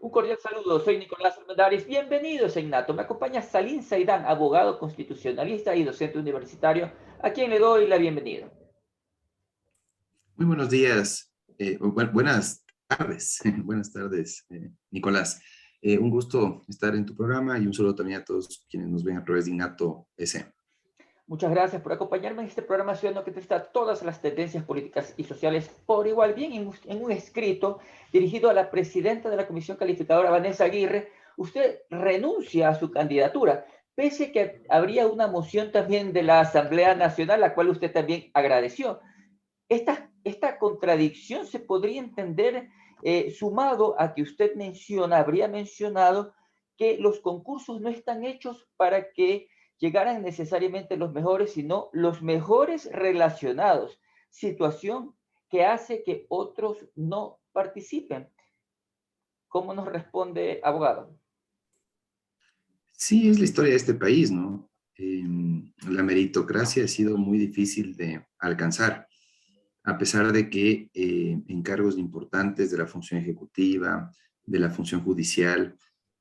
Un cordial saludo, soy Nicolás Armendáriz. Bienvenidos a Innato. Me acompaña Salim Saidán, abogado constitucionalista y docente universitario, a quien le doy la bienvenida. Muy buenos días, buenas tardes, buenas tardes, Nicolás. Un gusto estar en tu programa y un saludo también a todos quienes nos ven a través de Innato S. Muchas gracias por acompañarme en este programa ciudadano que testa todas las tendencias políticas y sociales por igual. Bien, en un escrito dirigido a la presidenta de la Comisión Calificadora, Vanessa Aguirre, usted renuncia a su candidatura, pese que habría una moción también de la Asamblea Nacional, la cual usted también agradeció. Esta contradicción se podría entender sumado a que usted habría mencionado que los concursos no están hechos para que llegaran necesariamente los mejores, sino los mejores relacionados, situación que hace que otros no participen. ¿Cómo nos responde, abogado? Sí, es la historia de este país, ¿no? La meritocracia ha sido muy difícil de alcanzar, a pesar de que en cargos importantes de la función ejecutiva, de la función judicial,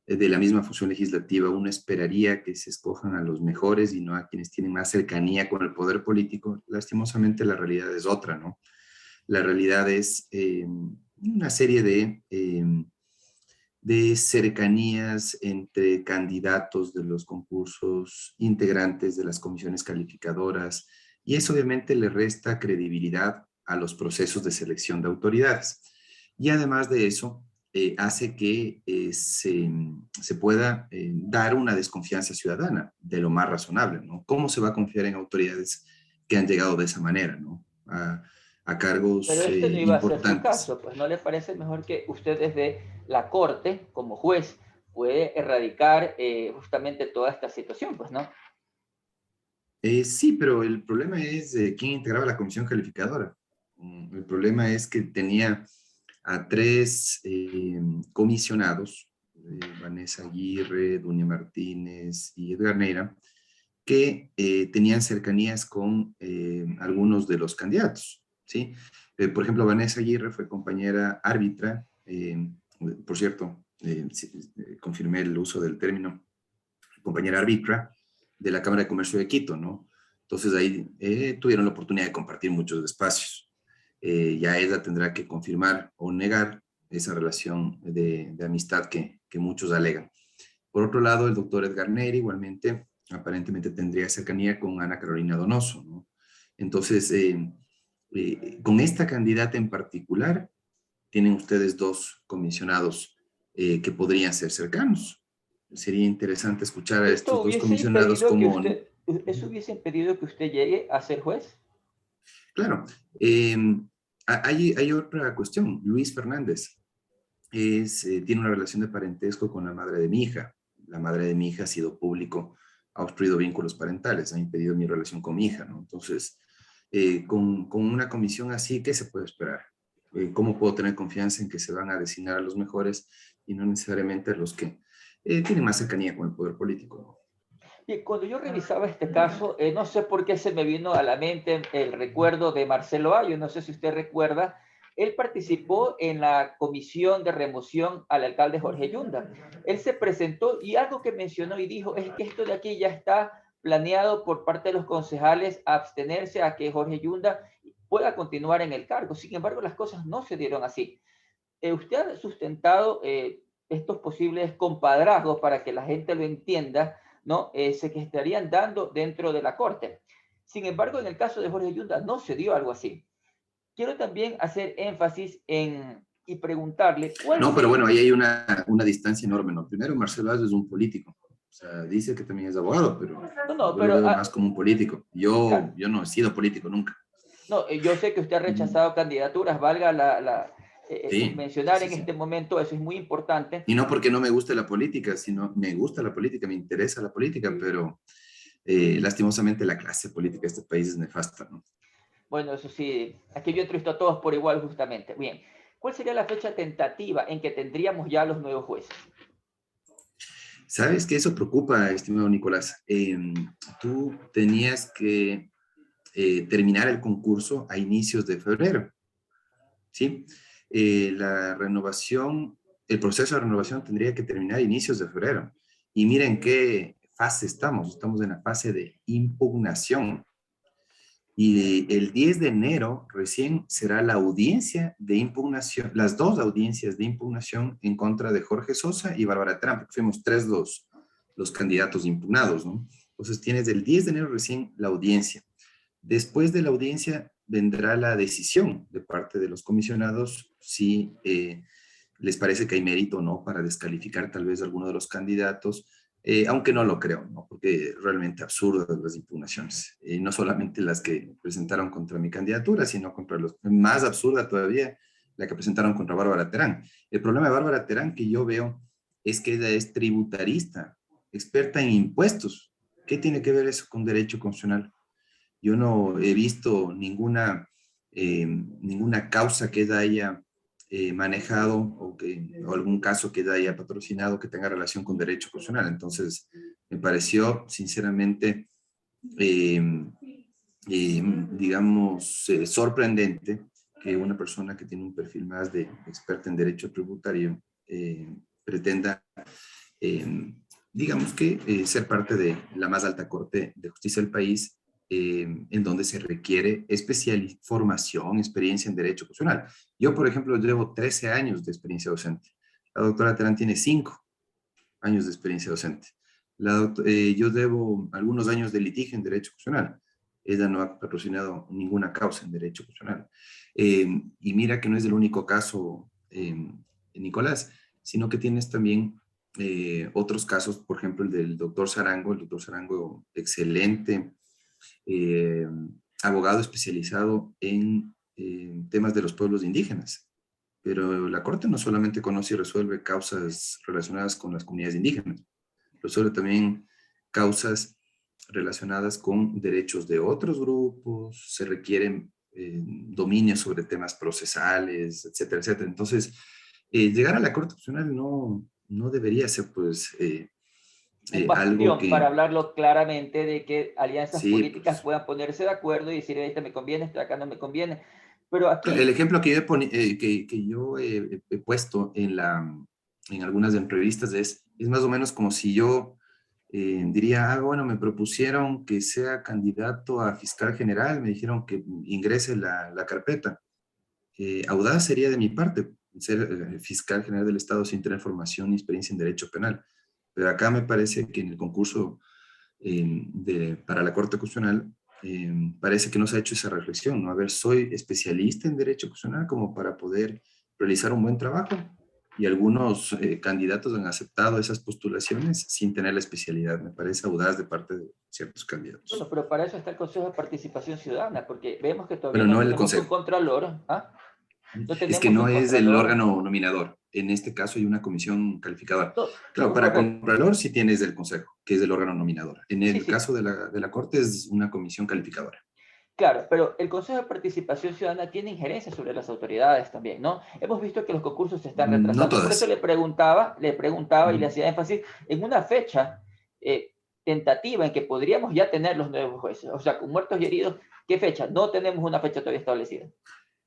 de la misma función legislativa, uno esperaría que se escojan a los mejores y no a quienes tienen más cercanía con el poder político. Lastimosamente la realidad es otra, ¿no? La realidad es una serie de cercanías entre candidatos de los concursos, integrantes de las comisiones calificadoras, y eso obviamente le resta credibilidad a los procesos de selección de autoridades. Y además de eso, hace que se pueda dar una desconfianza ciudadana de lo más razonable, ¿no? ¿Cómo se va a confiar en autoridades que han llegado de esa manera, ¿no? A Pero cargos este no iba a ser su importantes. caso, pues ¿no le parece mejor que usted desde la Corte, como juez, puede erradicar justamente toda esta situación, pues, ¿no? Sí, pero el problema es quién integraba la comisión calificadora. El problema es que tenía a tres comisionados, Vanessa Aguirre, Dunia Martínez y Edgar Neira, que tenían cercanías con algunos de los candidatos, ¿sí? Por ejemplo, Vanessa Aguirre fue compañera árbitra, por cierto, confirmé el uso del término, compañera árbitra de la Cámara de Comercio de Quito, ¿no? Entonces ahí tuvieron la oportunidad de compartir muchos espacios. Ya ella tendrá que confirmar o negar esa relación de amistad que muchos alegan. Por otro lado, el doctor Edgar Neri igualmente aparentemente tendría cercanía con Ana Carolina Donoso, ¿no? Entonces, con esta candidata en particular, tienen ustedes dos comisionados que podrían ser cercanos. Sería interesante escuchar a estos dos comisionados como... ¿Eso hubiese impedido que usted llegue a ser juez? Claro, eh, hay otra cuestión. Luis Fernández tiene una relación de parentesco con la madre de mi hija. La madre de mi hija ha sido público, ha obstruido vínculos parentales, ha impedido mi relación con mi hija, ¿no? Entonces, con una comisión así, ¿qué se puede esperar? ¿Cómo puedo tener confianza en que se van a designar a los mejores y no necesariamente a los que tienen más cercanía con el poder político, ¿no? Y cuando yo revisaba este caso, no sé por qué se me vino a la mente el recuerdo de Marcelo Ayo, no sé si usted recuerda, él participó en la comisión de remoción al alcalde Jorge Yunda. Él se presentó y algo que mencionó y dijo es que esto de aquí ya está planeado por parte de los concejales a abstenerse a que Jorge Yunda pueda continuar en el cargo. Sin embargo, las cosas no se dieron así. Usted ha sustentado estos posibles compadrazgos para que la gente lo entienda, ¿no? Se que estarían dando dentro de la Corte. Sin embargo, en el caso de Jorge Yunda no se dio algo así. Quiero también hacer énfasis y preguntarle cuál No, pero sería... bueno, ahí hay una distancia enorme, ¿no? Primero, Marcelo Ayo es un político. O sea, dice que también es abogado, pero No, no, yo lo pero veo más como un político. claro, Yo no he sido político nunca. no, yo sé que usted ha Mm, rechazado candidaturas, valga sí, sí, mencionar sí, en sí. este momento, eso es muy importante. Y no porque no me guste la política, sino me gusta la política, me interesa la política, pero lastimosamente la clase política de este país es nefasta, ¿no? Bueno, eso sí, aquí yo entrevisto a todos por igual justamente. Bien, ¿cuál sería la fecha tentativa en que tendríamos ya los nuevos jueces? ¿Sabes que eso preocupa, estimado Nicolás? Tú tenías que terminar el concurso a inicios de febrero, ¿sí? La renovación, el proceso de renovación tendría que terminar a inicios de febrero. Y miren qué fase estamos. Estamos en la fase de impugnación. Y el 10 de enero recién será la audiencia de impugnación, las dos audiencias de impugnación en contra de Jorge Sosa y Bárbara Terán, porque fuimos tres los candidatos impugnados, ¿no? Entonces tienes el 10 de enero recién la audiencia. Después de la audiencia vendrá la decisión de parte de los comisionados si les parece que hay mérito o no para descalificar tal vez a alguno de los candidatos, aunque no lo creo, ¿no? Porque realmente absurdas las impugnaciones, no solamente las que presentaron contra mi candidatura, sino contra los, más absurda todavía, la que presentaron contra Bárbara Terán. El problema de Bárbara Terán que yo veo es que ella es tributarista, experta en impuestos. ¿Qué tiene que ver eso con derecho constitucional? Yo no he visto ninguna causa que ella haya manejado o algún caso que ella haya patrocinado que tenga relación con derecho constitucional. Entonces, me pareció sinceramente, eh, digamos, sorprendente que una persona que tiene un perfil más de experta en derecho tributario pretenda, eh, digamos que, ser parte de la más alta corte de justicia del país, en donde se requiere formación, experiencia en derecho constitucional. Yo, por ejemplo, llevo 13 años de experiencia docente. La doctora Terán tiene 5 años de experiencia docente. Yo llevo algunos años de litigio en derecho constitucional. Ella no ha patrocinado ninguna causa en derecho constitucional. Y mira que no es el único caso, Nicolás, sino que tienes también otros casos, por ejemplo, el doctor Sarango, excelente eh, abogado especializado en temas de los pueblos indígenas. Pero la Corte no solamente conoce y resuelve causas relacionadas con las comunidades indígenas, resuelve también causas relacionadas con derechos de otros grupos, se requieren dominios sobre temas procesales, etcétera, etcétera. Entonces, llegar a la Corte Constitucional no debería ser, pues, un algo bastión para que, hablarlo claramente de que alianzas sí, políticas pues, puedan ponerse de acuerdo y decir, esta me conviene, esta acá no me conviene. Pero el aquí, ejemplo que yo he puesto en algunas entrevistas es más o menos como si yo diría, bueno, me propusieron que sea candidato a fiscal general, me dijeron que ingrese la carpeta. Audaz sería de mi parte ser fiscal general del Estado sin tener formación ni experiencia en derecho penal. Pero acá me parece que en el concurso para la Corte Constitucional, parece que no se ha hecho esa reflexión, ¿no? A ver, soy especialista en derecho constitucional como para poder realizar un buen trabajo y algunos candidatos han aceptado esas postulaciones sin tener la especialidad. Me parece audaz de parte de ciertos bueno, candidatos. pero para eso está el Consejo de Participación Ciudadana, porque vemos que todavía Bueno, no no el tenemos un Consejo. contralor, ¿ah? No Es que tenemos un no es el contralor. órgano nominador. En este caso hay una comisión calificadora. Claro, para Correcto. Contralor sí tienes el Consejo, que es el órgano nominador. En Sí, el sí, caso de la Corte es una comisión calificadora. claro, pero el Consejo de Participación Ciudadana tiene injerencia sobre las autoridades también, ¿no? Hemos visto que los concursos se están No retrasando. Por eso todas. le preguntaba y le Ujú. hacía énfasis en una fecha tentativa en que podríamos ya tener los nuevos jueces. O sea, con muertos y heridos, ¿qué fecha? No tenemos una fecha todavía establecida.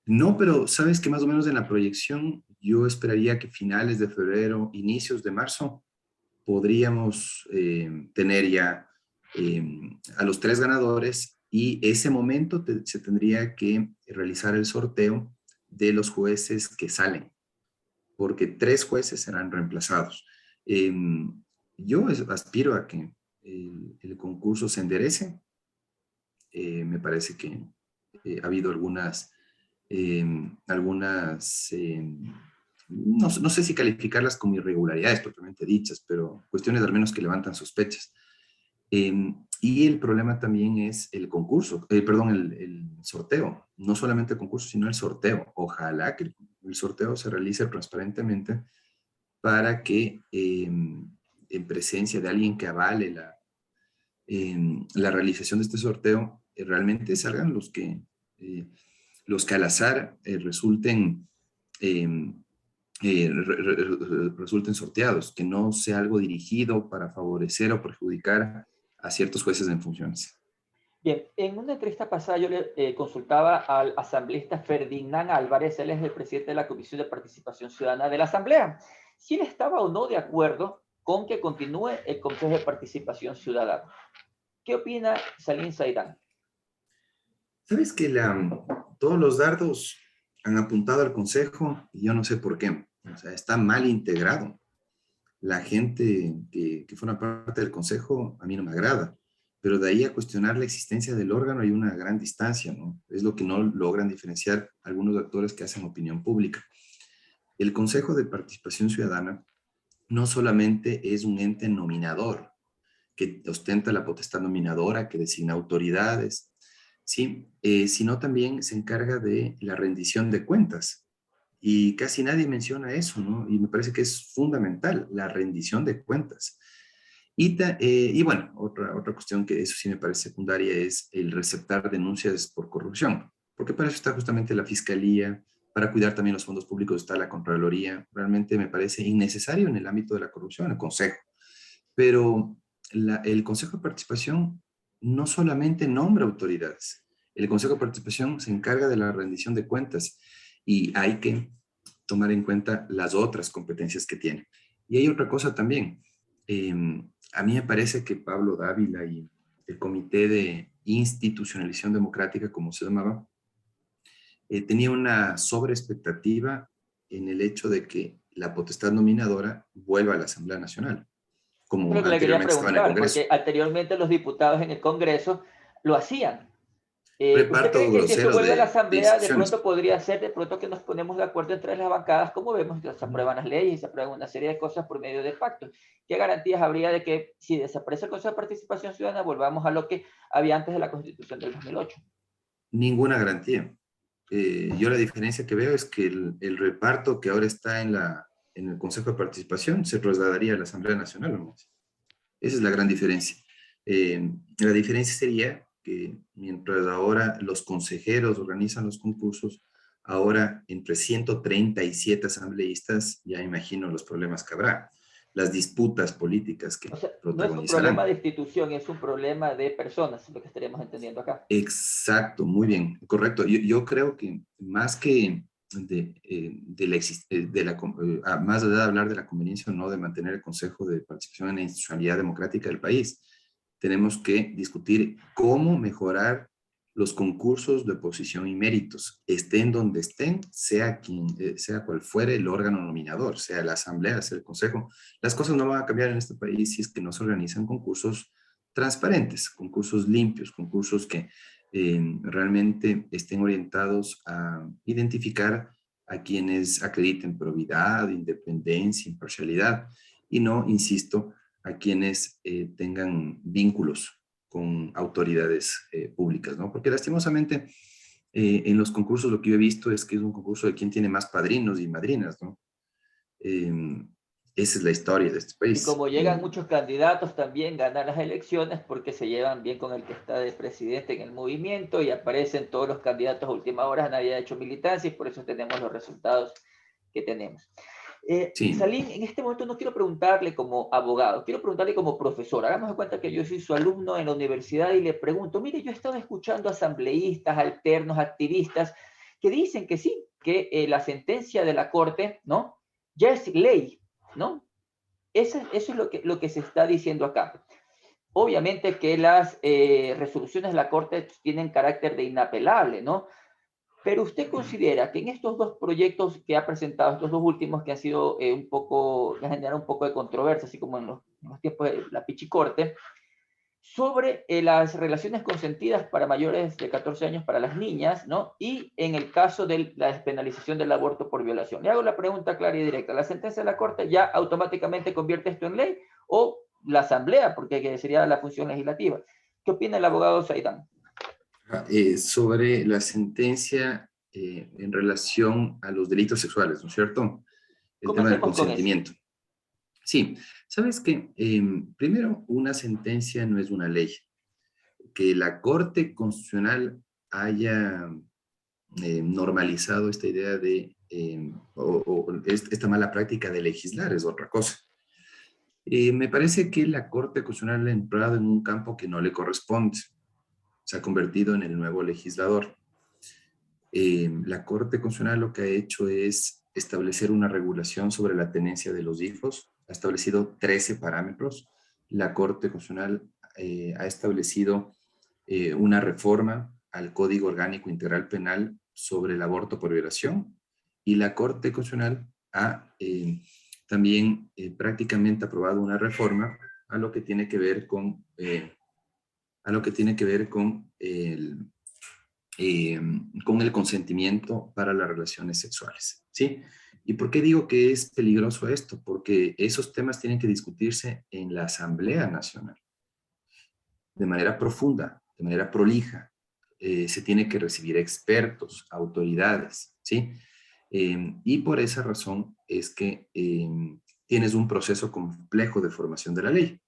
No, pero sabes que más o menos en la proyección yo esperaría que finales de febrero, inicios de marzo, podríamos tener ya a los tres ganadores y ese momento se tendría que realizar el sorteo de los jueces que salen, porque tres jueces serán reemplazados. Eh, yo aspiro a que el concurso se enderece. Me parece que ha habido eh, algunas no sé si calificarlas como irregularidades propiamente dichas, pero cuestiones al menos que levantan sospechas. Y el problema también es el concurso, perdón, el sorteo. No solamente el concurso, sino el sorteo. Ojalá que el sorteo se realice transparentemente para que en presencia de alguien que avale la realización de este sorteo, realmente salgan los que al azar eh, resulten sorteados, que no sea algo dirigido para favorecer o perjudicar a ciertos jueces en funciones. Bien, en una entrevista pasada yo le consultaba al asambleísta Ferdinand Álvarez, él es el presidente de la Comisión de Participación Ciudadana de la Asamblea, si él estaba o no de acuerdo con que continúe el Consejo de Participación Ciudadana. ¿Qué opina Salim Saidán? Sabes que todos los dardos han apuntado al Consejo y yo no sé por qué. O sea, está mal integrado. La gente que forma parte del Consejo a mí no me agrada, pero de ahí a cuestionar la existencia del órgano hay una gran distancia, ¿no? Es lo que no logran diferenciar algunos actores que hacen opinión pública. El Consejo de Participación Ciudadana no solamente es un ente nominador, que ostenta la potestad nominadora, que designa autoridades, ¿sí? Sino también se encarga de la rendición de cuentas. Y casi nadie menciona eso, ¿no? Y me parece que es fundamental, la rendición de cuentas. Y bueno, otra cuestión que eso sí me parece secundaria es el receptar denuncias por corrupción, porque para eso está justamente la Fiscalía, para cuidar también los fondos públicos está la Contraloría. Realmente me parece innecesario en el ámbito de la corrupción, el Consejo. Pero el Consejo de Participación no solamente nombra autoridades, el Consejo de Participación se encarga de la rendición de cuentas y hay que tomar en cuenta las otras competencias que tiene. Y hay otra cosa también. Eh, a mí me parece que Pablo Dávila y el Comité de Institucionalización Democrática, como se llamaba, tenía una sobreexpectativa en el hecho de que la potestad nominadora vuelva a la Asamblea Nacional, Es lo como que le quería anteriormente estaba en el preguntar, Congreso. porque anteriormente los diputados en el Congreso lo hacían. ¿Usted Reparto cree que si eso grosero vuelve a la de Asamblea, de instituciones. pronto podría ser, de pronto que nos ponemos de acuerdo entre las bancadas, como vemos que se aprueban las leyes y se aprueban una serie de cosas por medio de pactos? ¿Qué garantías habría de que si desaparece el Consejo de Participación Ciudadana, volvamos a lo que había antes de la Constitución del 2008? Ninguna garantía. Yo la diferencia que veo es que el reparto que ahora está en el Consejo de Participación se trasladaría a la Asamblea Nacional, ¿no? Esa es la gran diferencia. La diferencia sería que mientras ahora los consejeros organizan los concursos, ahora entre 137 asambleístas, ya imagino los problemas que habrá, las disputas políticas O que sea, no es un problema protagonizarán. de institución, es un problema de personas, lo que estaríamos entendiendo acá. Exacto, muy bien, correcto. Yo creo que más que más allá de hablar de la conveniencia o no de mantener el Consejo de Participación en la institucionalidad democrática del país, tenemos que discutir cómo mejorar los concursos de oposición y méritos, estén donde estén, sea cual fuere el órgano nominador, sea la asamblea, sea el consejo. Las cosas no van a cambiar en este país si es que no se organizan concursos transparentes, concursos limpios, concursos que realmente estén orientados a identificar a quienes acrediten probidad, independencia, imparcialidad y no, insisto, a quienes tengan vínculos con autoridades públicas, ¿no? Porque lastimosamente en los concursos lo que yo he visto es que es un concurso de quién tiene más padrinos y madrinas, ¿no? Eh, esa es la historia de este Y país. como llegan muchos candidatos también ganan las elecciones porque se llevan bien con el que está de presidente en el movimiento y aparecen todos los candidatos a última hora, nadie ha hecho militancia y por eso tenemos los resultados que tenemos. Sí, Salim, en este momento no quiero preguntarle como abogado, quiero preguntarle como profesor. Hagamos de cuenta que yo soy su alumno en la universidad y le pregunto, mire, yo he estado escuchando asambleístas, alternos, activistas que dicen que sí, que la sentencia de la Corte, ¿no? Ya es ley, ¿no? Eso es lo que se está diciendo acá. Obviamente que las resoluciones de la Corte tienen carácter de inapelable, ¿no? Pero usted considera que en estos dos proyectos que ha presentado, estos dos últimos que han sido un poco, que han generado un poco de controversia, así como en los tiempos de la Pichicorte, sobre las relaciones consentidas para mayores de 14 años para las niñas, ¿no? Y en el caso de la despenalización del aborto por violación. Le hago la pregunta clara y directa. ¿La sentencia de la Corte ya automáticamente convierte esto en ley o la Asamblea, porque sería la función legislativa? ¿Qué opina el abogado Saidán? sobre la sentencia en relación a los delitos sexuales, ¿no es cierto? El tema del Comencemos con eso. consentimiento. Sí, sabes que primero una sentencia no es una ley. Que la Corte Constitucional haya normalizado esta idea de, esta mala práctica de legislar es otra cosa. Me parece que la Corte Constitucional ha entrado en un campo que no le corresponde. Se ha convertido en el nuevo legislador. La Corte Constitucional lo que ha hecho es establecer una regulación sobre la tenencia de los hijos. Ha establecido 13 parámetros. La Corte Constitucional ha establecido una reforma al Código Orgánico Integral Penal sobre el aborto por violación, y la Corte Constitucional ha también prácticamente aprobado una reforma a lo que tiene que ver con con el consentimiento para las relaciones sexuales, ¿sí? ¿Y por qué digo que es peligroso esto? Porque esos temas tienen que discutirse en la Asamblea Nacional, de manera profunda, de manera prolija. Se tiene que recibir expertos, autoridades, ¿sí? Y por esa razón es que tienes un proceso complejo de formación de la ley.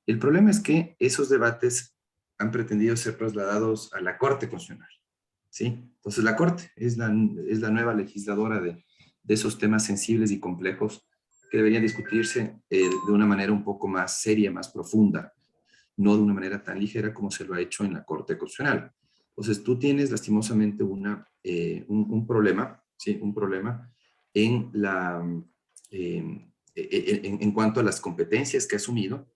El problema es que esos debates han pretendido ser trasladados a la Corte Constitucional, ¿sí? Entonces la Corte es la nueva legisladora de esos temas sensibles y complejos que deberían discutirse de una manera un poco más seria, más profunda, no de una manera tan ligera como se lo ha hecho en la Corte Constitucional. Entonces tú tienes lastimosamente un problema, ¿sí? Un problema en, en cuanto a las competencias que ha asumido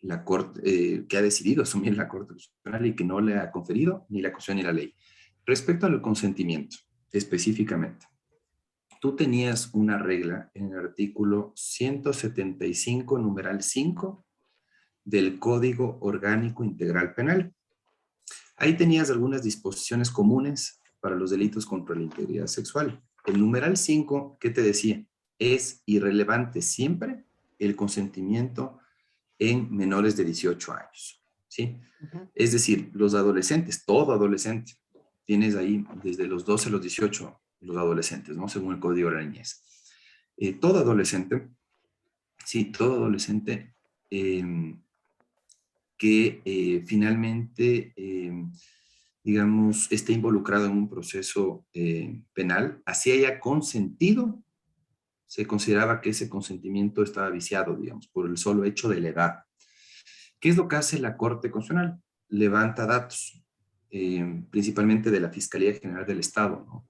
la Corte, que ha decidido asumir la Corte Constitucional y que no le ha conferido ni la Constitución ni la ley. Respecto al consentimiento, específicamente, tú tenías una regla en el artículo 175, numeral 5 del Código Orgánico Integral Penal. Ahí tenías algunas disposiciones comunes para los delitos contra la integridad sexual. El numeral 5, ¿qué te decía? Es irrelevante siempre el consentimiento en menores de 18 años, ¿sí? Es decir, los adolescentes, todo adolescente, tienes ahí desde los 12 a los 18, los adolescentes, ¿no? Según el Código de la Niñez. Todo adolescente, sí, todo adolescente que finalmente, digamos, esté involucrado en un proceso penal, así haya consentido, se consideraba que ese consentimiento estaba viciado, digamos, por el solo hecho de la edad. ¿Qué es lo que hace la Corte Constitucional? Levanta datos, principalmente de la Fiscalía General del Estado, ¿no?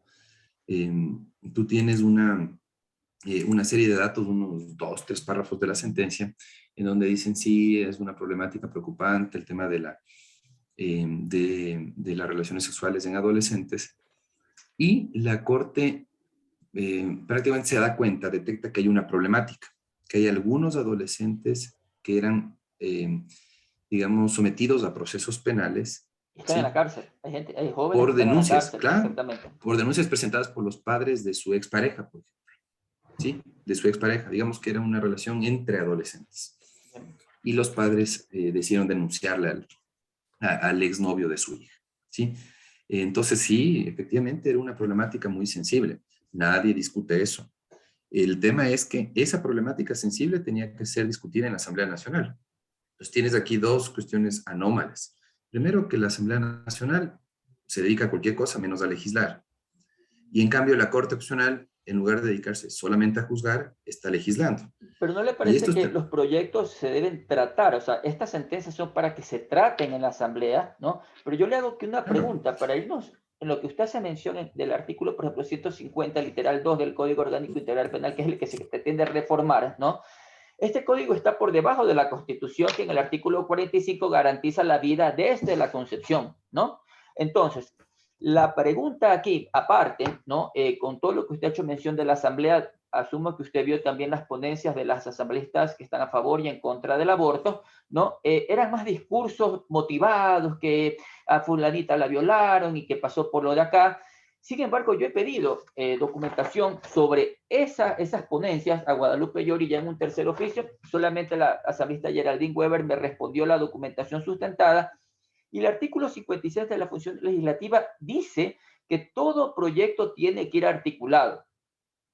Tú tienes una serie de datos, unos 2, 3 párrafos de la sentencia, en donde dicen sí, es una problemática preocupante el tema de las relaciones sexuales en adolescentes, y la Corte prácticamente se da cuenta, detecta que hay una problemática, que hay algunos adolescentes que eran, digamos, sometidos a procesos penales. Están en la cárcel. Hay gente, hay jóvenes que Por están en la denuncias, cárcel, claro, exactamente. por denuncias presentadas por los padres de su expareja, por ejemplo, ¿sí? De su expareja, digamos que era una relación entre adolescentes. Y los padres decidieron denunciarle al exnovio de su hija, ¿sí? Entonces sí, efectivamente era una problemática muy sensible. Nadie discute eso. El tema es que esa problemática sensible tenía que ser discutida en la Asamblea Nacional. Entonces tienes aquí dos cuestiones anómalas. Primero, que la Asamblea Nacional se dedica a cualquier cosa menos a legislar. Y en cambio la Corte Constitucional, en lugar de dedicarse solamente a juzgar, está legislando. Pero ¿no le Y parece esto que está... los proyectos se deben tratar? O sea, estas sentencias son para que se traten en la Asamblea, ¿no? Pero yo le hago que una Claro. pregunta para irnos en lo que usted hace mención del artículo, por ejemplo, 150, literal 2 del Código Orgánico Integral Penal, que es el que se pretende reformar, ¿no? Este código está por debajo de la Constitución, que en el artículo 45 garantiza la vida desde la concepción, ¿no? Entonces, la pregunta aquí, aparte, ¿no? Con todo lo que usted ha hecho mención de la Asamblea, asumo que usted vio también las ponencias de las asambleístas que están a favor y en contra del aborto, ¿no? Eran más discursos motivados, que a fulanita la violaron y que pasó por lo de acá. Sin embargo, yo he pedido documentación sobre esas ponencias a Guadalupe Llori ya en un tercer oficio. Solamente la asambleísta Geraldine Weber me respondió la documentación sustentada. Y el artículo 56 de la función legislativa dice que todo proyecto tiene que ir articulado.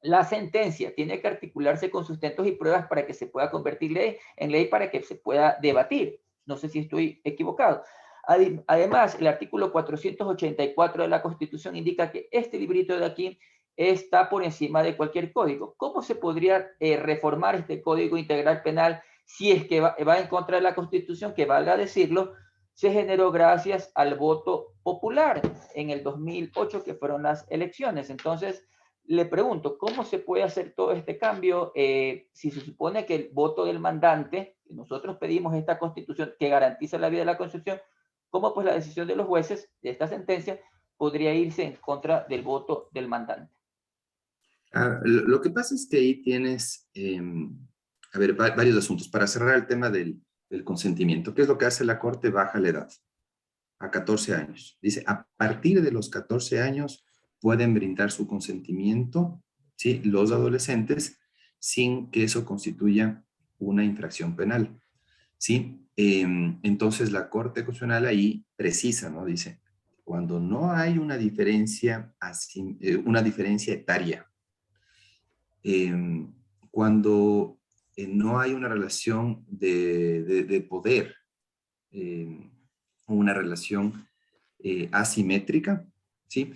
La sentencia tiene que articularse con sustentos y pruebas para que se pueda convertir en ley para que se pueda debatir. No sé si estoy equivocado. Además, el artículo 484 de la Constitución indica que este librito de aquí está por encima de cualquier código. ¿Cómo se podría reformar este Código Integral Penal si es que va en contra de la Constitución, que valga decirlo, se generó gracias al voto popular en el 2008, que fueron las elecciones? Entonces, le pregunto, ¿cómo se puede hacer todo este cambio si se supone que el voto del mandante, que nosotros pedimos esta constitución que garantiza la vida de la Constitución, cómo pues la decisión de los jueces de esta sentencia podría irse en contra del voto del mandante? Lo que pasa es que ahí tienes, a ver, varios asuntos. Para cerrar el tema del consentimiento, ¿qué es lo que hace la Corte? Baja la edad a 14 años. Dice, a partir de los 14 años pueden brindar su consentimiento, ¿sí? Los adolescentes, sin que eso constituya una infracción penal, ¿sí? Entonces la Corte Constitucional ahí precisa, ¿no? Dice, cuando no hay una diferencia etaria, cuando no hay una relación de poder, una relación asimétrica, ¿sí?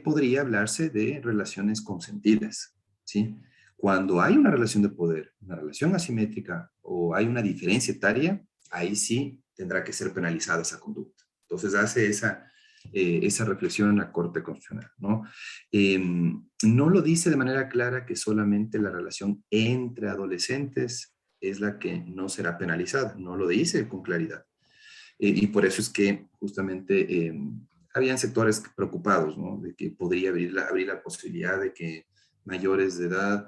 Podría hablarse de relaciones consentidas, ¿sí? Cuando hay una relación de poder, una relación asimétrica o hay una diferencia etaria, ahí sí tendrá que ser penalizada esa conducta. Entonces hace esa reflexión en la Corte Constitucional, ¿no? No lo dice de manera clara que solamente la relación entre adolescentes es la que no será penalizada, no lo dice con claridad. Y por eso es que justamente habían sectores preocupados, ¿no? De que podría abrir la posibilidad de que mayores de edad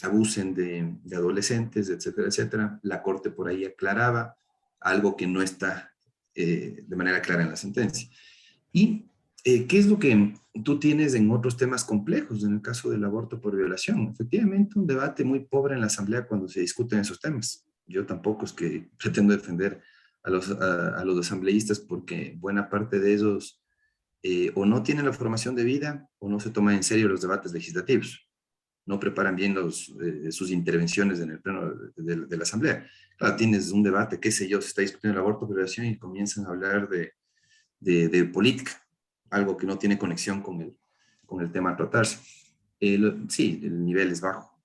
abusen de adolescentes, etcétera, etcétera. La Corte por ahí aclaraba algo que no está de manera clara en la sentencia. ¿Y qué es lo que tú tienes en otros temas complejos, en el caso del aborto por violación? Efectivamente, un debate muy pobre en la Asamblea cuando se discuten esos temas. Yo tampoco es que pretendo defender a los asambleístas porque buena parte de ellos o no tienen la formación de vida o no se toman en serio los debates legislativos, no preparan bien sus intervenciones en el pleno de la Asamblea. Claro, tienes un debate, qué sé yo, se está discutiendo el aborto por violación y comienzan a hablar de política, algo que no tiene conexión con el tema a tratarse. Sí, el nivel es bajo,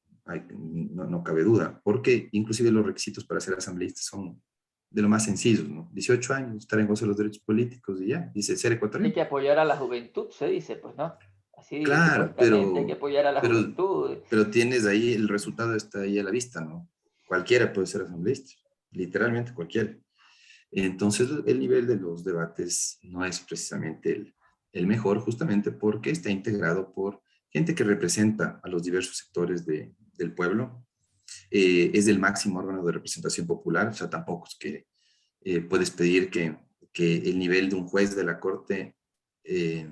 no cabe duda, porque inclusive los requisitos para ser asambleísta son de lo más sencillos, ¿no? 18 años, estar en goce de los derechos políticos y ya, dice ser Hay ecuatoriano. que apoyar a la juventud, se dice, pues, ¿no? Así Claro, supuestamente hay que apoyar a la pero, juventud. pero tienes ahí, el resultado está ahí a la vista, ¿no? Cualquiera puede ser asambleísta, literalmente cualquiera. Entonces, el nivel de los debates no es precisamente el mejor, justamente porque está integrado por gente que representa a los diversos sectores del pueblo. Es el máximo órgano de representación popular, o sea, tampoco es que puedes pedir que el nivel de un juez de la Corte, eh,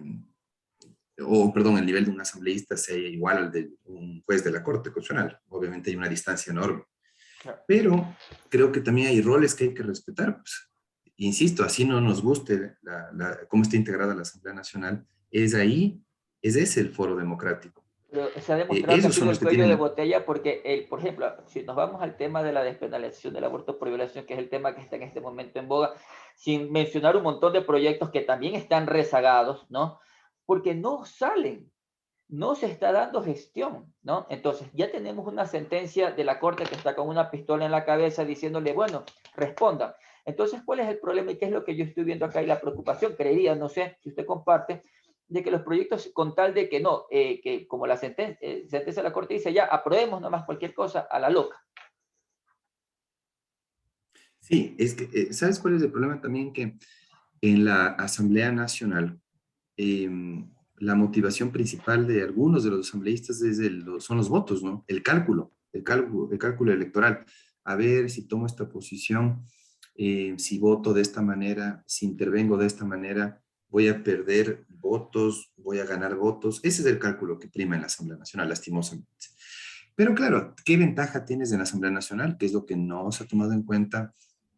o perdón, el nivel de un asambleísta sea igual al de un juez de la Corte Constitucional. Obviamente hay una distancia enorme. Claro. Pero creo que también hay roles que hay que respetar. Pues. Insisto, así no nos guste cómo está integrada la Asamblea Nacional, es ahí, es ese el foro democrático. Pero se ha demostrado que ha Esos son sido los el que cuello de tienen, botella porque, por ejemplo, si nos vamos al tema de la despenalización del aborto por violación, que es el tema que está en este momento en boga, sin mencionar un montón de proyectos que también están rezagados, ¿no? Porque no salen, no se está dando gestión, ¿no? Entonces, ya tenemos una sentencia de la Corte que está con una pistola en la cabeza diciéndole, bueno, responda. Entonces, ¿cuál es el problema y qué es lo que yo estoy viendo acá? Y la preocupación, creería, no sé si usted comparte, de que los proyectos, con tal de que no, que como la sentencia de la Corte dice, ya aprobemos nomás cualquier cosa a la loca. sí, es que, ¿sabes cuál es el problema también? Que en la Asamblea Nacional, la motivación principal de algunos de los asambleístas son los votos, ¿no? El cálculo electoral. A ver si tomo esta posición, si voto de esta manera, si intervengo de esta manera, voy a perder votos, voy a ganar votos. Ese es el cálculo que prima en la Asamblea Nacional, lastimosamente. Pero claro, ¿qué ventaja tienes en la Asamblea Nacional? ¿Qué es lo que no se ha tomado en cuenta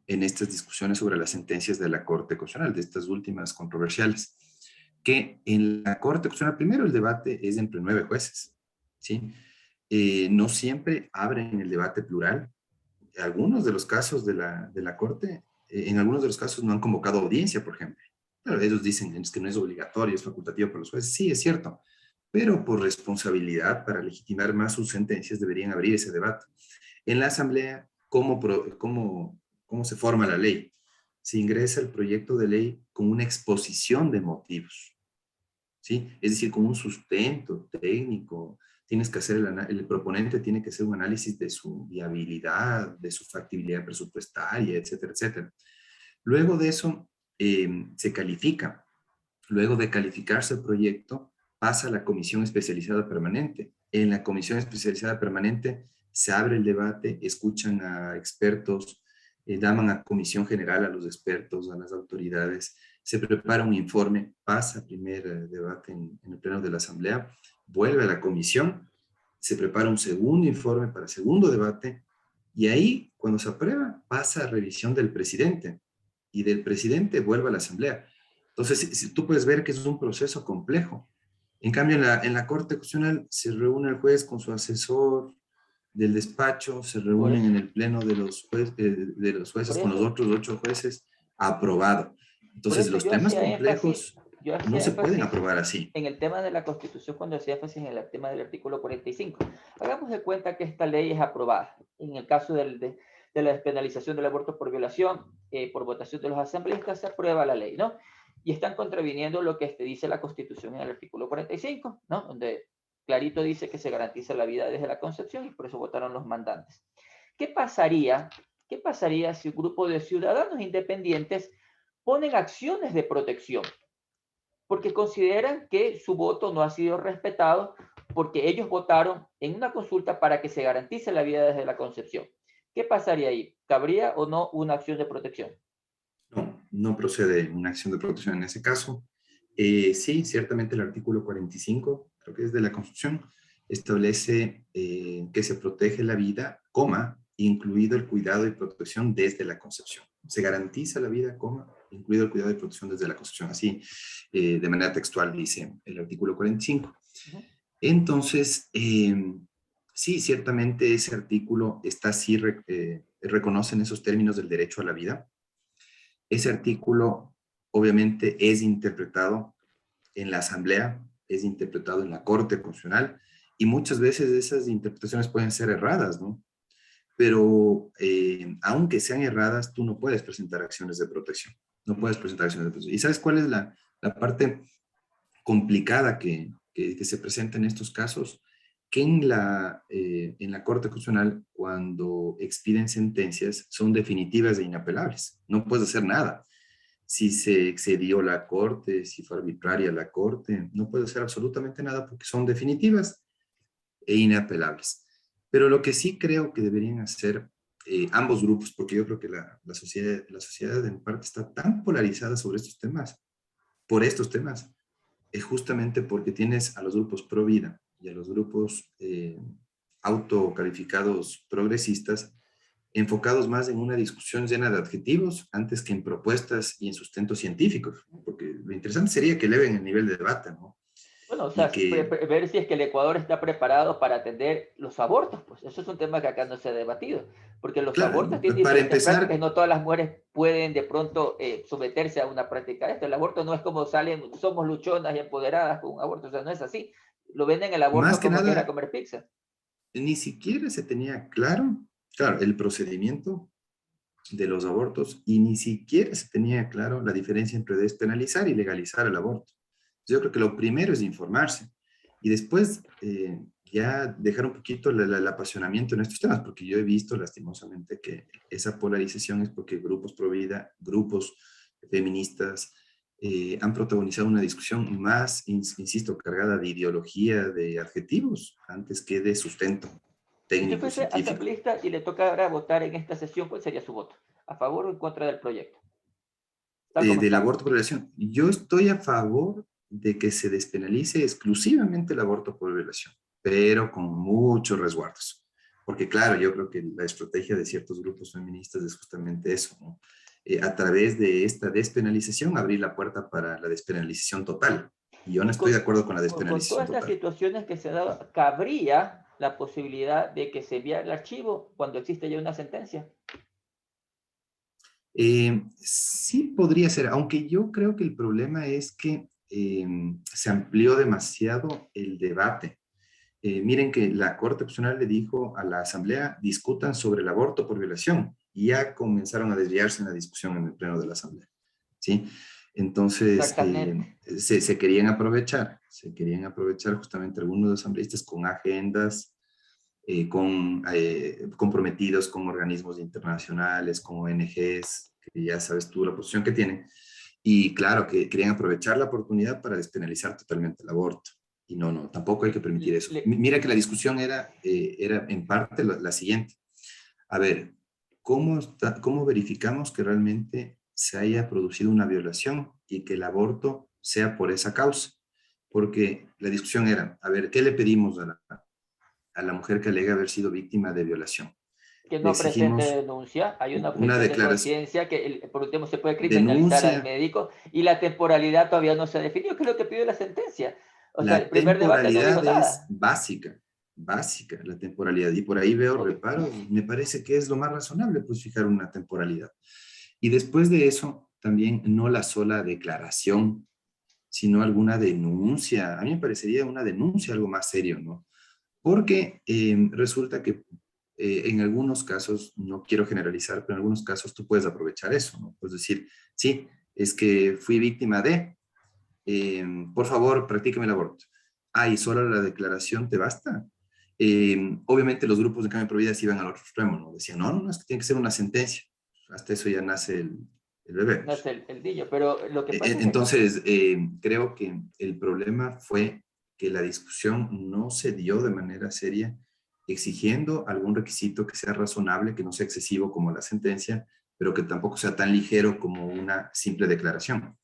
en estas discusiones sobre las sentencias de la Corte Constitucional, de estas últimas controversiales? Que en la Corte Constitucional, primero el debate es entre 9 jueces, ¿sí? No siempre abren el debate plural. Algunos de los casos de la Corte, en algunos de los casos no han convocado audiencia, por ejemplo. Pero ellos dicen es que no es obligatorio, es facultativo para los jueces. Sí, es cierto, pero por responsabilidad, para legitimar más sus sentencias, deberían abrir ese debate. En la Asamblea, ¿cómo se forma la ley? Se ingresa el proyecto de ley con una exposición de motivos. ¿sí? Es decir, con un sustento técnico. Tienes que hacer, el proponente tiene que hacer un análisis de su viabilidad, de su factibilidad presupuestaria, etcétera, etcétera. Luego de eso, se califica. Luego de calificarse el proyecto, pasa a la comisión especializada permanente. En la comisión especializada permanente se abre el debate, escuchan a expertos, llaman a comisión general a los expertos, a las autoridades, se prepara un informe, pasa a primer debate en el pleno de la asamblea, vuelve a la comisión, se prepara un segundo informe para segundo debate y ahí, cuando se aprueba, pasa a revisión del presidente y del presidente vuelve a la asamblea. Entonces, si tú puedes ver que es un proceso complejo. En cambio, en la Corte Constitucional se reúne el juez con su asesor del despacho, se Por reúnen eso, en el pleno de los por jueces con los eso, otros 8 jueces, aprobado. por Entonces, eso los temas complejos yo no hacía se pueden énfasis aprobar así. en el tema de la Constitución cuando hacía énfasis en el tema del artículo 45. Hagamos de cuenta que esta ley es aprobada. En el caso de la despenalización del aborto por violación, por votación de los asambleístas, se aprueba la ley, ¿no? Y están contraviniendo lo que dice la Constitución en el artículo 45, ¿no? Donde clarito dice que se garantiza la vida desde la concepción y por eso votaron los mandantes. ¿Qué pasaría, qué pasaría si un grupo de ciudadanos independientes ponen acciones de protección? Porque consideran que su voto no ha sido respetado porque ellos votaron en una consulta para que se garantice la vida desde la concepción. ¿Qué pasaría ahí? ¿Cabría o no una acción de protección? No, no procede una acción de protección en ese caso. Sí, ciertamente el artículo 45, creo que es de la Constitución, establece que se protege la vida, coma, incluido el cuidado y protección desde la concepción. Se garantiza la vida, coma, incluido el cuidado y protección desde la concepción. Así, de manera textual, dice el artículo 45. Uh-huh. Entonces, sí, ciertamente ese artículo está sí, reconoce en esos términos del derecho a la vida. Ese artículo obviamente es interpretado en la Asamblea, es interpretado en la Corte Constitucional y muchas veces esas interpretaciones pueden ser erradas, ¿no? Pero aunque sean erradas, tú no puedes presentar acciones de protección. No puedes presentar acciones de protección. ¿Y sabes cuál es la parte complicada que se presenta en estos casos? Que en la Corte Constitucional, cuando expiden sentencias, son definitivas e inapelables. No puedes hacer nada. Si se excedió la Corte, si fue arbitraria la Corte, no puede hacer absolutamente nada porque son definitivas e inapelables. Pero lo que sí creo que deberían hacer ambos grupos, porque yo creo que la sociedad en parte está tan polarizada sobre estos temas, por estos temas, es justamente porque tienes a los grupos pro vida y a los grupos autocalificados progresistas enfocados más en una discusión llena de adjetivos antes que en propuestas y en sustentos científicos, porque lo interesante sería que eleven el nivel de debate, ¿no? Bueno, o Y sea, que, ver si es que el Ecuador está preparado para atender los abortos, pues eso es un tema que acá no se ha debatido, porque los abortos claro, tienen para diferentes prácticas, empezar, no todas las mujeres pueden de pronto someterse a una práctica de esto. El aborto no es como salen, somos luchonas y empoderadas con un aborto, o sea, no es así. Lo venden el más aborto que como que ir a nada, comer pizza. ni siquiera se tenía claro, el procedimiento de los abortos y ni siquiera se tenía claro la diferencia entre despenalizar y legalizar el aborto. Yo creo que lo primero es informarse y después ya dejar un poquito el apasionamiento en estos temas, porque yo he visto lastimosamente que esa polarización es porque grupos pro vida, grupos feministas han protagonizado una discusión más, insisto, cargada de ideología, de adjetivos, antes que de sustento Si usted técnico fuese científico. asambleísta y le tocara votar en esta sesión, ¿cuál sería su voto? ¿A favor o en contra del proyecto? Tal como Del está. aborto por violación. Yo estoy a favor de que se despenalice exclusivamente el aborto por violación, pero con muchos resguardos. Porque claro, yo creo que la estrategia de ciertos grupos feministas es justamente eso, ¿no? A través de esta despenalización, abrir la puerta para la despenalización total. Y yo no Y estoy de acuerdo con la con despenalización todas estas total. situaciones que se han dado, ¿cabría la posibilidad de que se envíe el archivo cuando existe ya una sentencia? Sí podría ser, aunque yo creo que el problema es que se amplió demasiado el debate. Miren que la Corte Constitucional le dijo a la Asamblea, discutan sobre el aborto por violación, y ya comenzaron a desviarse en la discusión en el Pleno de la Asamblea, ¿sí? Entonces, Exactamente. se querían aprovechar justamente algunos asambleístas con agendas, comprometidos con organismos internacionales, con ONGs, que ya sabes tú la posición que tienen, y claro, que querían aprovechar la oportunidad para despenalizar totalmente el aborto. Y no, no, tampoco hay que permitir eso. Mira que la discusión era en parte la siguiente. A ver, ¿cómo verificamos que realmente se haya producido una violación y que el aborto sea por esa causa? Porque la discusión era, a ver, ¿qué le pedimos a la mujer que alega haber sido víctima de violación? Que Le no presente exigimos denuncia, hay una una objeción de declaración, conciencia que por último se puede criminalizar al denuncia. médico y la temporalidad todavía no se ha definido, que es lo que pide la sentencia. O sea, el La primer debate no dijo temporalidad es nada. básica, básica la temporalidad. Y por ahí veo Ok. reparos. Me parece que es lo más razonable, pues fijar una temporalidad. Y después de eso, también no la sola declaración, sino alguna denuncia. A mí me parecería una denuncia algo más serio, ¿no? Porque resulta que en algunos casos, no quiero generalizar, pero en algunos casos tú puedes aprovechar eso, ¿no? Puedes decir, sí, es que fui víctima de, por favor, practíqueme el aborto. Ah, y solo la declaración te basta. Obviamente los grupos de cambio de vida se iban al otro extremo, ¿no? Decían, no, no, no, es que tiene que ser una sentencia. Hasta eso ya nace el bebé. No es el niño, pero lo que pasa es que Entonces, creo que el problema fue que la discusión no se dio de manera seria, exigiendo algún requisito que sea razonable, que no sea excesivo como la sentencia, pero que tampoco sea tan ligero como una simple declaración.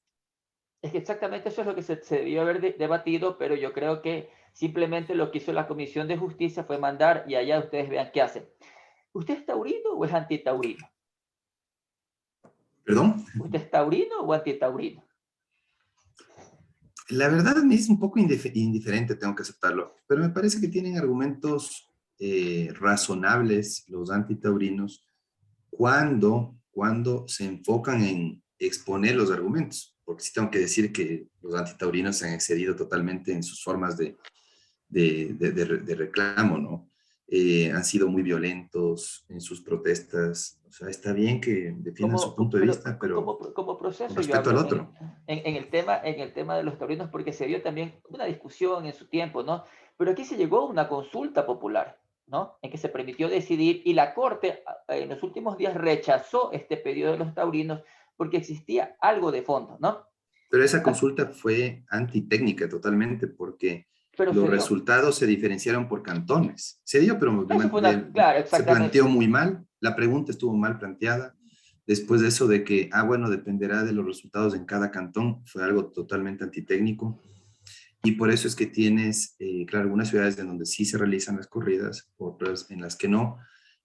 es que exactamente eso es lo que se debió haber debatido, pero yo creo que simplemente lo que hizo la Comisión de Justicia fue mandar y allá ustedes vean qué hacen. ¿Usted es taurino o es antitaurino? ¿Perdón? ¿Usted es taurino o antitaurino? La verdad me es un poco indiferente, tengo que aceptarlo, pero me parece que tienen argumentos razonables los antitaurinos cuando se enfocan en exponer los argumentos, porque sí tengo que decir que los antitaurinos se han excedido totalmente en sus formas de reclamo, ¿no? Han sido muy violentos en sus protestas, o sea, está bien que defiendan su punto de Pero vista, pero como con proceso yo respeto al hablo otro. en el tema de los taurinos, porque se dio también una discusión en su tiempo, ¿no? Pero aquí se llegó a una consulta popular, ¿no? En que se permitió decidir y la Corte en los últimos días rechazó este pedido de los taurinos porque existía algo de fondo, ¿no? Pero esa Ah, consulta fue antitécnica totalmente porque pero los se dio. resultados se diferenciaron por cantones. Se dio, pero Eso fue una, claro, se planteó exactamente. muy mal, la pregunta estuvo mal planteada. Después de eso de que, bueno, dependerá de los resultados en cada cantón, fue algo totalmente antitécnico. Y por eso es que tienes, claro, algunas ciudades en donde sí se realizan las corridas, otras en las que no,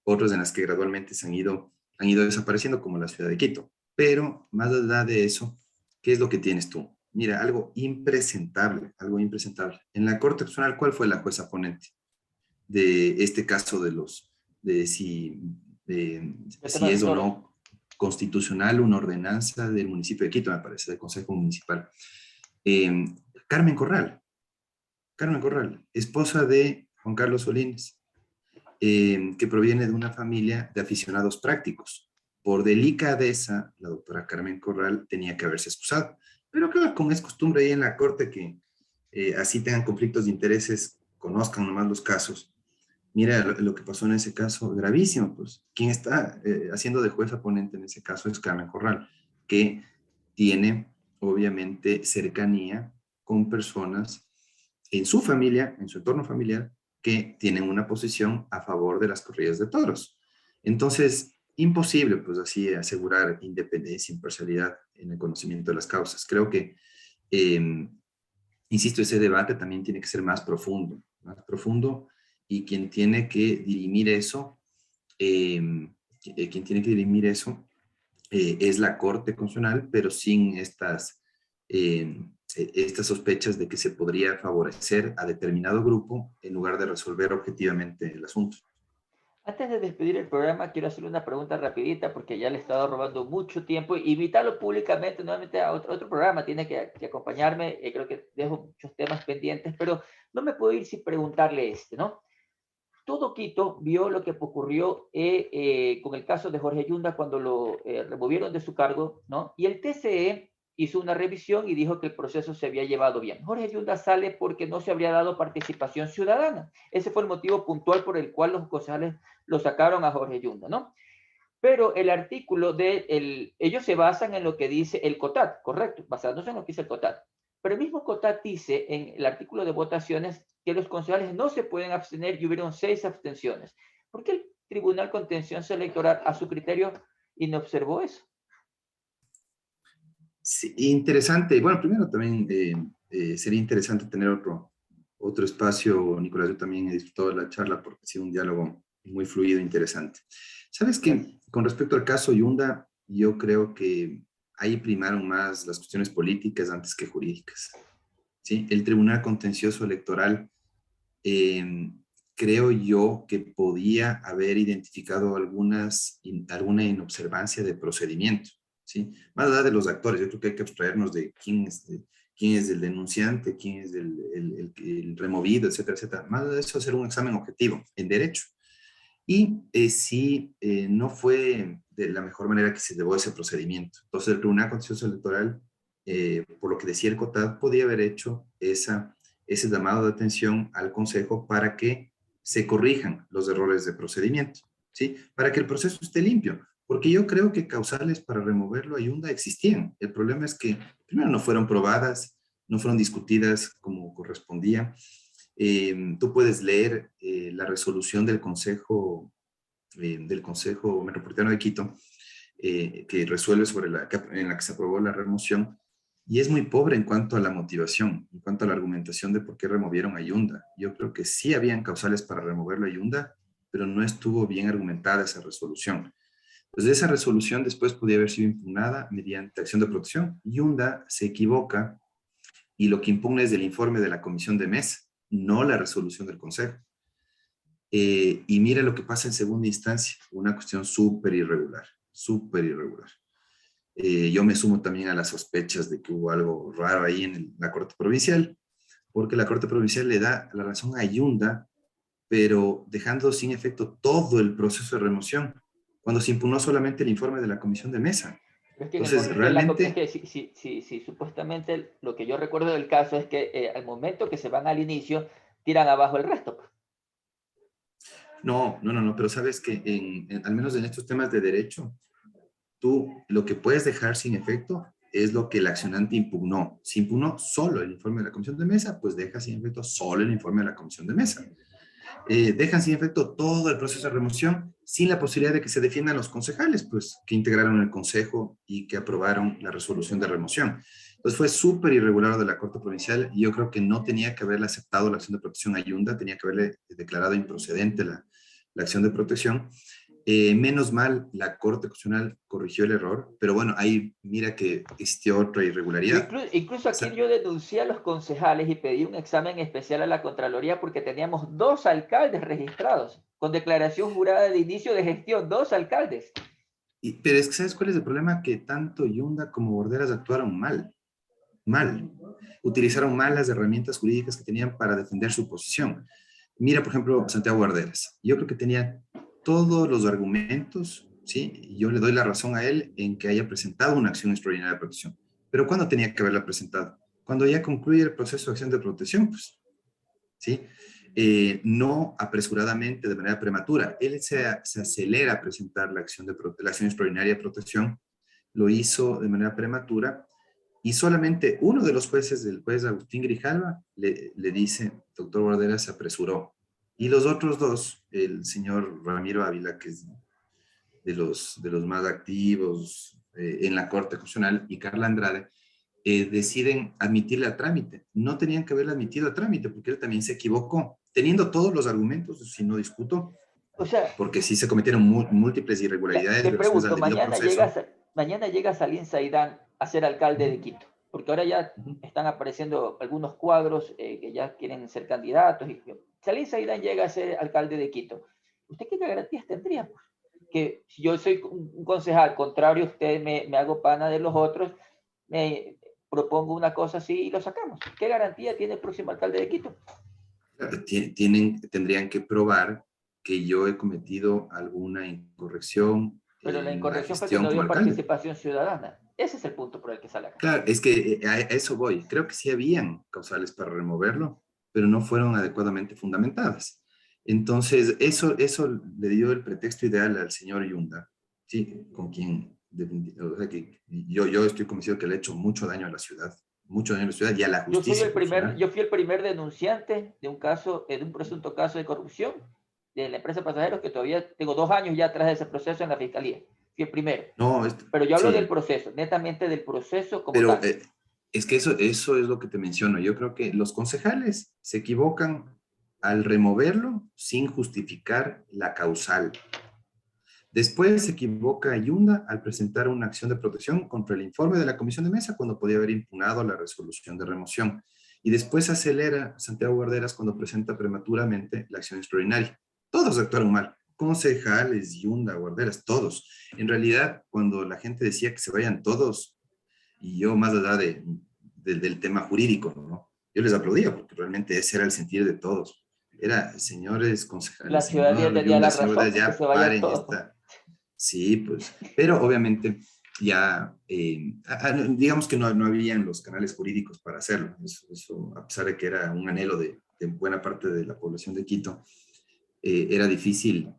otras en las que gradualmente han ido desapareciendo, como la ciudad de Quito. Pero más allá de eso, ¿qué es lo que tienes tú? Mira, algo impresentable, algo impresentable. En la Corte Constitucional, ¿cuál fue la jueza ponente de este caso de El tema si de es los o toros. no constitucional una ordenanza del municipio de Quito, me parece, del Consejo Municipal? Eh, Carmen Corral, Carmen Corral, esposa de Juan Carlos Solís, que proviene de una familia de aficionados prácticos. Por delicadeza, la doctora Carmen Corral tenía que haberse excusado. Pero claro, como es costumbre ahí en la corte que así tengan conflictos de intereses, conozcan nomás los casos. Mira lo que pasó en ese caso, gravísimo, pues. Quien está haciendo de jueza ponente en ese caso es Carmen Corral, que tiene obviamente cercanía con personas en su familia, en su entorno familiar, que tienen una posición a favor de las corridas de toros. Entonces, imposible, pues así, asegurar independencia, imparcialidad en el conocimiento de las causas. Creo que, eh, insisto, ese debate también tiene que ser más profundo, y quien tiene que dirimir eso, quien tiene que dirimir eso es la Corte Constitucional, pero sin estas sospechas de que se podría favorecer a determinado grupo en lugar de resolver objetivamente el asunto. Antes de despedir el programa, quiero hacerle una pregunta rapidita porque ya le he estado robando mucho tiempo. Invitarlo públicamente nuevamente a otro programa. Tiene que acompañarme. Creo que dejo muchos temas pendientes, pero no me puedo ir sin preguntarle ¿no? Todo Quito vio lo que ocurrió con el caso de Jorge Yunda cuando lo removieron de su cargo, ¿no? Y el TCE hizo una revisión y dijo que el proceso se había llevado bien. Jorge Yunda sale porque no se habría dado participación ciudadana. Ese fue el motivo puntual por el cual los concejales lo sacaron a Jorge Yunda, ¿no? Pero el artículo ellos se basan en lo que dice el COTAT, correcto, basándose en lo que dice el COTAT. Pero el mismo COTAT dice en el artículo de votaciones que los concejales no se pueden abstener y hubieron 6 abstenciones. ¿Por qué el Tribunal Contencioso Electoral, a su criterio, y no observó eso? Sí, interesante. Bueno, primero también sería interesante tener otro espacio, Nicolás. Yo también he disfrutado de la charla porque ha sido un diálogo muy fluido e interesante. Sabes que con respecto al caso Yunda, yo creo que ahí primaron más las cuestiones políticas antes que jurídicas. ¿Sí? El Tribunal Contencioso Electoral, creo yo que podía haber identificado alguna inobservancia de procedimiento. ¿Sí? Más allá de los actores, yo creo que hay que abstraernos de quién es el denunciante, quién es el removido, etcétera, etcétera. Más allá de eso, hacer un examen objetivo en derecho. Y sí, no fue de la mejor manera que se llevó ese procedimiento. Entonces, el Tribunal Contencioso Electoral, por lo que decía el COTAD, podía haber hecho ese llamado de atención al Consejo para que se corrijan los errores de procedimiento, ¿sí? Para que el proceso esté limpio. Porque yo creo que causales para removerlo a Yunda existían. El problema es que, primero, no fueron probadas, no fueron discutidas como correspondía. Tú puedes leer la resolución del Consejo Metropolitano de Quito, que resuelve en la que se aprobó la remoción, y es muy pobre en cuanto a la motivación, en cuanto a la argumentación de por qué removieron a Yunda. Yo creo que sí habían causales para removerlo a Yunda, pero no estuvo bien argumentada esa resolución. Entonces, esa resolución después podía haber sido impugnada mediante acción de protección. Yunda se equivoca y lo que impugna es el informe de la comisión de mesa, no la resolución del Consejo. Y mira lo que pasa en segunda instancia, una cuestión súper irregular, súper irregular. Yo me sumo también a las sospechas de que hubo algo raro ahí en la Corte Provincial, porque la Corte Provincial le da la razón a Yunda, pero dejando sin efecto todo el proceso de remoción, cuando se impugnó solamente el informe de la comisión de mesa. Es que, Entonces, es realmente... que si supuestamente lo que yo recuerdo del caso es que al momento que se van al inicio, tiran abajo el resto. No, pero sabes que al menos en estos temas de derecho, tú lo que puedes dejar sin efecto es lo que el accionante impugnó. Si impugnó solo el informe de la comisión de mesa, pues deja sin efecto solo el informe de la comisión de mesa. Dejan sin efecto todo el proceso de remoción sin la posibilidad de que se defiendan los concejales, pues que integraron el consejo y que aprobaron la resolución de remoción. Entonces fue súper irregular de la Corte Provincial y yo creo que no tenía que haberle aceptado la acción de protección a Yunda, tenía que haberle declarado improcedente la acción de protección. Menos mal, la Corte Constitucional corrigió el error, pero bueno, ahí mira que existió otra irregularidad. Incluso aquí yo denuncié a los concejales y pedí un examen especial a la Contraloría porque teníamos 2 alcaldes registrados, con declaración jurada de inicio de gestión, 2 alcaldes. Pero es que ¿sabes cuál es el problema? Que tanto Yunda como Borderas actuaron mal. Utilizaron mal las herramientas jurídicas que tenían para defender su posición. Mira, por ejemplo, Santiago Guarderas. Yo creo que tenía todos los argumentos, ¿sí? Y yo le doy la razón a él en que haya presentado una acción extraordinaria de protección. Pero ¿cuándo tenía que haberla presentado? Cuando ya concluye el proceso de acción de protección, pues, ¿sí? No apresuradamente, de manera prematura. Él se acelera a presentar la acción extraordinaria de protección, lo hizo de manera prematura, y solamente uno de los jueces, el juez Agustín Grijalva, le dice, doctor Bordera se apresuró. Y los otros dos, el señor Ramiro Ávila, que es de los más activos en la Corte Constitucional, y Carla Andrade, deciden admitirle a trámite. No tenían que haberle admitido a trámite, porque él también se equivocó. Teniendo todos los argumentos, si no discuto, O sea, porque sí se cometieron múltiples irregularidades te relacionadas pregunto, al debido proceso. mañana llega Salim Saidán a ser alcalde de Quito, porque ahora ya están apareciendo algunos cuadros que ya quieren ser candidatos. Salim Saidán llega a ser alcalde de Quito. ¿Usted qué garantías tendría? Pues? Que si yo soy un concejal contrario, usted me hago pana de los otros, me propongo una cosa así y lo sacamos. ¿Qué garantía tiene el próximo alcalde de Quito? Tendrían que probar que yo he cometido alguna incorrección Pero la en la incorrección fue que gestión no como dio alcalde. participación ciudadana. Ese es el punto por el que sale acá. Claro, es que a eso voy. Creo que sí habían causales para removerlo, pero no fueron adecuadamente fundamentadas. Entonces, eso le dio el pretexto ideal al señor Yunda, ¿sí? Con quien, o sea, que yo estoy convencido que le ha hecho mucho daño a la ciudad, mucho daño a la ciudad y a la justicia Yo profesional. fui el primer denunciante de un caso, de un presunto caso de corrupción de la empresa Pasajeros, que todavía tengo 2 años ya atrás de ese proceso en la fiscalía. Fui el primero. No, Pero yo hablo del sí, proceso, netamente del proceso como pero tal. es que eso es lo que te menciono. Yo creo que los concejales se equivocan al removerlo sin justificar la causal. Después se equivoca Yunda al presentar una acción de protección contra el informe de la comisión de mesa cuando podía haber impugnado la resolución de remoción. Y después acelera Santiago Guarderas cuando presenta prematuramente la acción extraordinaria. Todos actuaron mal. Concejales, Yunda, Guarderas, todos. En realidad, cuando la gente decía que se vayan todos, y yo más allá del tema jurídico, ¿no? Yo les aplaudía porque realmente ese era el sentir de todos. Era, señores La concejales, ciudadanía señor tenía Yunda, la señor razón, Guarderas, pues que ya se vayan paren todos. esta. Sí, pues, pero obviamente ya, digamos que no habían los canales jurídicos para hacerlo. Eso, a pesar de que era un anhelo de buena parte de la población de Quito, era difícil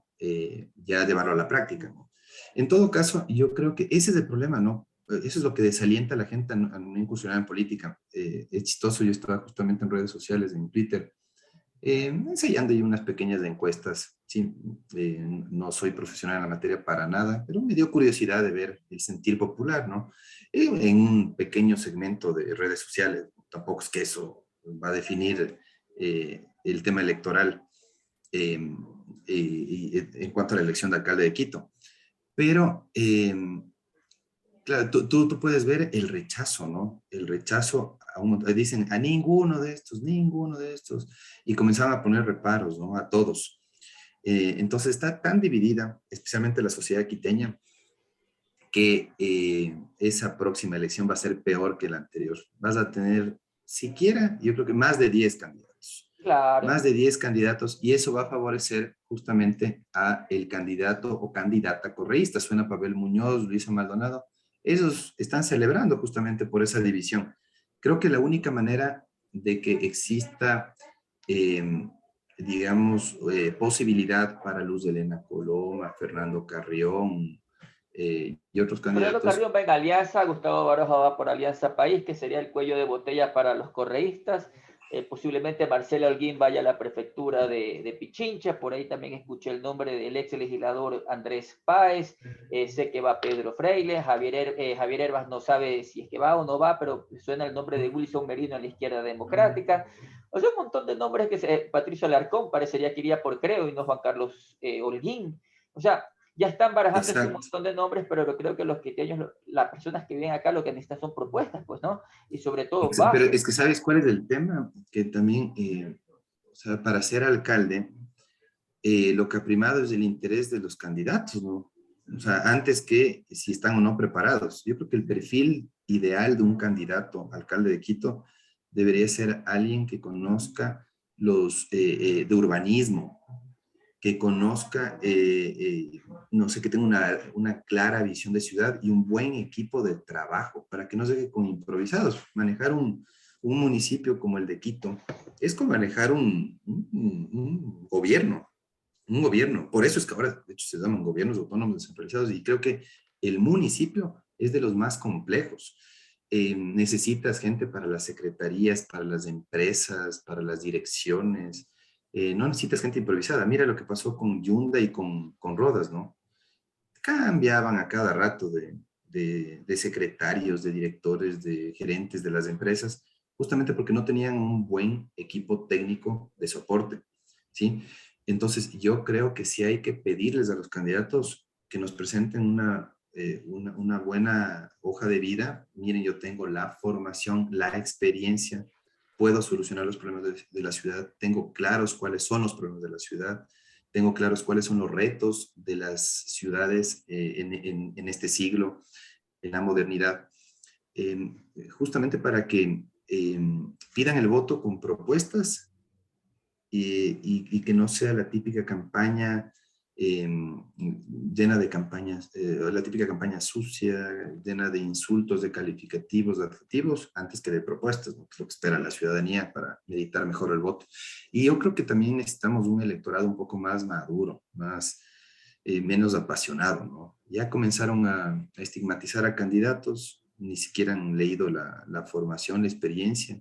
ya llevarlo a la práctica, ¿no? En todo caso, yo creo que ese es el problema, ¿no? Eso es lo que desalienta a la gente a no incursionar en política. Es chistoso, yo estaba justamente en redes sociales, en Twitter, ensayando ahí unas pequeñas encuestas. Sí, no soy profesional en la materia para nada, pero me dio curiosidad de ver el sentir popular, ¿no? En un pequeño segmento de redes sociales. Tampoco es que eso va a definir el tema electoral eh, en cuanto a la elección de alcalde de Quito. Pero, claro, tú puedes ver el rechazo, ¿no? El rechazo, dicen a ninguno de estos, y comenzaban a poner reparos, ¿no? A todos. Entonces está tan dividida, especialmente la sociedad quiteña, que esa próxima elección va a ser peor que la anterior. Vas a tener siquiera, yo creo que más de 10 candidatos. Claro. Más de 10 candidatos y eso va a favorecer justamente a el candidato o candidata correísta. Suena Pavel Muñoz, Luisa Maldonado. Esos están celebrando justamente por esa división. Creo que la única manera de que exista, eh, digamos, posibilidad para Luz de Helena Coloma, Fernando Carrión y otros Fernando candidatos. Carrión va en Alianza, Gustavo Baroja va por Alianza País, que sería el cuello de botella para los correístas. Posiblemente Marcelo Holguín vaya a la prefectura de Pichincha, por ahí también escuché el nombre del ex legislador Andrés Páez, sé que va Pedro Freile, Javier Herbas no sabe si es que va o no va, pero suena el nombre de Wilson Merino en la izquierda democrática. O sea, un montón de nombres Patricio Alarcón parecería que iría por Creo y no Juan Carlos Holguín. O sea, ya están barajándose un Exacto. montón de nombres, pero creo que los quiteños, las personas que viven acá, lo que necesitan son propuestas, pues, ¿no? Y sobre todo Pero bases. es que ¿sabes cuál es el tema? Que también, o sea, para ser alcalde, lo que ha primado es el interés de los candidatos, ¿no? O sea, antes que si están o no preparados. Yo creo que el perfil ideal de un candidato alcalde de Quito debería ser alguien que conozca de urbanismo, que conozca, no sé, que tenga una clara visión de ciudad y un buen equipo de trabajo para que no se quede con improvisados. Manejar un municipio como el de Quito es como manejar un gobierno, un gobierno. Por eso es que ahora, de hecho, se llaman gobiernos autónomos descentralizados y creo que el municipio es de los más complejos. Necesitas gente para las secretarías, para las empresas, para las direcciones. No necesitas gente improvisada. Mira lo que pasó con Yunda y con Rodas, ¿no? Cambiaban a cada rato de secretarios, de directores, de gerentes de las empresas, justamente porque no tenían un buen equipo técnico de soporte, ¿sí? Entonces, yo creo que sí hay que pedirles a los candidatos que nos presenten una buena hoja de vida. Miren, yo tengo la formación, la experiencia, puedo solucionar los problemas de la ciudad, tengo claros cuáles son los problemas de la ciudad, tengo claros cuáles son los retos de las ciudades en este siglo, en la modernidad, eh, justamente para que pidan el voto con propuestas y que no sea la típica campaña llena de campañas, la típica campaña sucia, llena de insultos, de calificativos, de adjetivos, antes que de propuestas, ¿no? Que es lo que espera la ciudadanía para meditar mejor el voto. Y yo creo que también necesitamos un electorado un poco más maduro, más, menos apasionado, ¿no? Ya comenzaron a estigmatizar a candidatos, ni siquiera han leído la formación, la experiencia.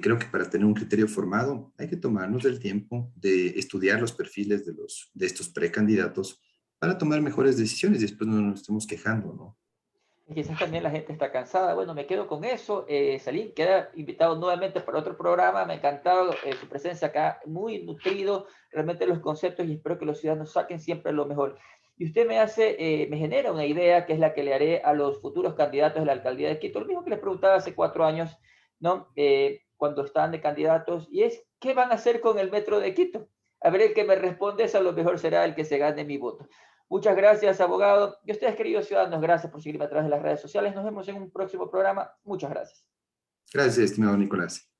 Creo que para tener un criterio formado hay que tomarnos el tiempo de estudiar los perfiles de estos precandidatos para tomar mejores decisiones y después no nos estemos quejando, ¿no? Y quizás también la gente está cansada. Bueno, me quedo con eso. Salim, queda invitado nuevamente para otro programa. Me ha encantado su presencia acá, muy nutrido, realmente los conceptos, y espero que los ciudadanos saquen siempre lo mejor. Y usted me genera una idea que es la que le haré a los futuros candidatos de la alcaldía de Quito, lo mismo que les preguntaba hace 4 años, ¿no? Cuando estaban de candidatos, y es, ¿qué van a hacer con el metro de Quito? A ver, el que me responde eso a lo mejor será el que se gane mi voto. Muchas gracias, abogado. Y ustedes, queridos ciudadanos, gracias por seguirme a través de las redes sociales. Nos vemos en un próximo programa. Muchas gracias. Gracias, estimado Nicolás.